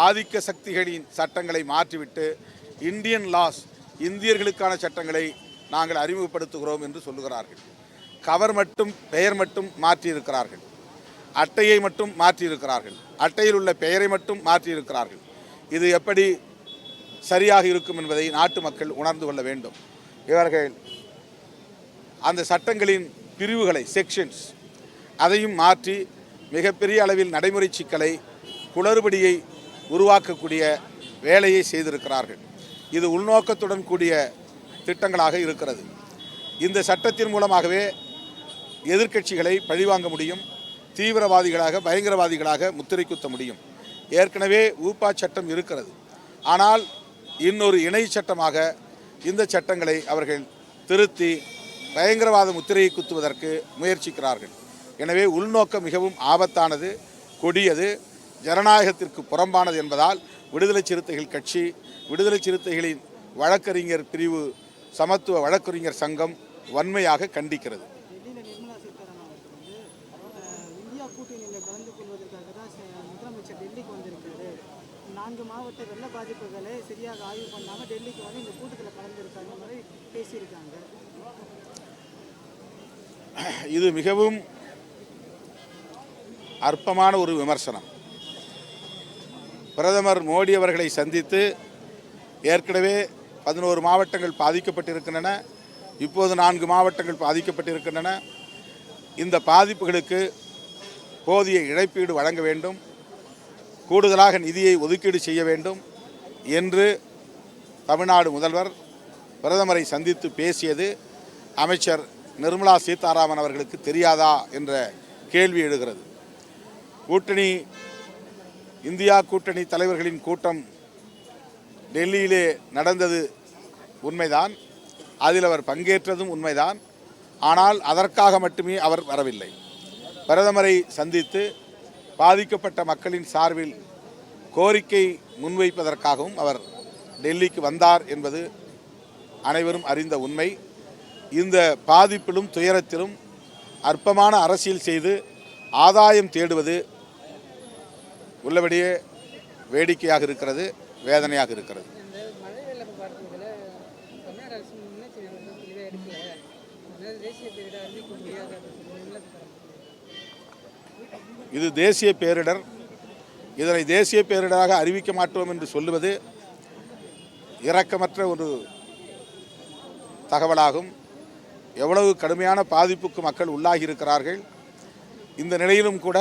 ஆதிக்க சக்திகளின் சட்டங்களை மாற்றிவிட்டு இந்தியன் லாஸ், இந்தியர்களுக்கான சட்டங்களை நாங்கள் அறிமுகப்படுத்துகிறோம் என்று சொல்லுகிறார்கள். கவர் மட்டும், பெயர் மட்டும் மாற்றியிருக்கிறார்கள். அட்டையை மட்டும் மாற்றியிருக்கிறார்கள். அட்டையில் உள்ள பெயரை மட்டும் மாற்றியிருக்கிறார்கள். இது எப்படி சரியாக இருக்கும் என்பதை நாட்டு மக்கள் உணர்ந்து கொள்ள வேண்டும். இவர்கள் அந்த சட்டங்களின் பிரிவுகளை, செக்ஷன்ஸ், அதையும் மாற்றி மிகப்பெரிய அளவில் நடைமுறை சிக்கலை, குளறுபடியை உருவாக்கக்கூடிய வேலையை செய்திருக்கிறார்கள். இது உள்நோக்கத்துடன் கூடிய திட்டங்களாக இருக்கிறது. இந்த சட்டத்தின் மூலமாகவே எதிர்க்கட்சிகளை பழிவாங்க முடியும், தீவிரவாதிகளாக, பயங்கரவாதிகளாக முத்திரை குத்த முடியும். ஏற்கனவே ஊப்பா சட்டம் இருக்கிறது. ஆனால் இன்னொரு இணை சட்டமாக இந்த சட்டங்களை அவர்கள் திருத்தி பயங்கரவாத முத்திரையை குத்துவதற்கு முயற்சிக்கிறார்கள். எனவே உள்நோக்கம் மிகவும் ஆபத்தானது, கொடியது, ஜனநாயகத்திற்கு புறம்பானது என்பதால் விடுதலை சிறுத்தைகள் கட்சி, விடுதலை சிறுத்தைகளின் வழக்கறிஞர் பிரிவு, சமத்துவ வழக்கறிஞர் சங்கம் வன்மையாக கண்டிக்கிறது. டெல்லிக்கு வந்திருக்காரு. 4 மாவட்ட வெள்ள பாதிப்புகளை சரியாக ஆய்வு பண்ணாமல் டெல்லிக்கு வந்து இந்த கூட்டத்தில் கலந்துருக்காங்க மாதிரி பேசியிருக்காங்க. இது மிகவும் அற்பமான ஒரு விமர்சனம். பிரதமர் மோடி அவர்களை சந்தித்து ஏற்கனவே 11 மாவட்டங்கள் பாதிக்கப்பட்டிருக்கின்றன, இப்போது 4 மாவட்டங்கள் பாதிக்கப்பட்டிருக்கின்றன. இந்த பாதிப்புகளுக்கு போதிய இழப்பீடு வழங்க வேண்டும், கூடுதலாக நிதியை ஒதுக்கீடு செய்ய வேண்டும் என்று தமிழ்நாடு முதல்வர் பிரதமரை சந்தித்து பேசியது அமைச்சர் நிர்மலா சீதாராமன் அவர்களுக்கு தெரியாதா என்ற கேள்வி எழுகிறது. இந்தியா கூட்டணி தலைவர்களின் கூட்டம் டெல்லியிலே நடந்தது உண்மைதான், அதில் அவர் பங்கேற்றதும் உண்மைதான். ஆனால் அதற்காக மட்டுமே அவர் வரவில்லை. பிரதமரை சந்தித்து பாதிக்கப்பட்ட மக்களின் சார்பில் கோரிக்கை முன்வைப்பதற்காகவும் அவர் டெல்லிக்கு வந்தார் என்பது அனைவரும் அறிந்த உண்மை. இந்த பாதிப்பிலும் துயரத்திலும் அற்பமான அரசியல் செய்து ஆதாயம் தேடுவது உள்ளபடியே வேடிக்கையாக இருக்கிறது, வேதனையாக இருக்கிறது. இது தேசிய பேரிடர். இதனை தேசிய பேரிடராக அறிவிக்க மாட்டோம் என்று சொல்லுவது இரக்கமற்ற ஒரு தகவலாகும். எவ்வளவு கடுமையான பாதிப்புக்கு மக்கள் உள்ளாகி இருக்கிறார்கள். இந்த நிலையிலும் கூட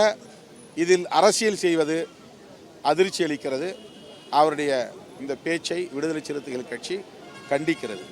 இதில் அரசியல் செய்வது அதிர்ச்சி அளிக்கிறது. அவருடைய இந்த பேச்சை விடுதலை சிறுத்தைகள் கட்சி கண்டிக்கிறது.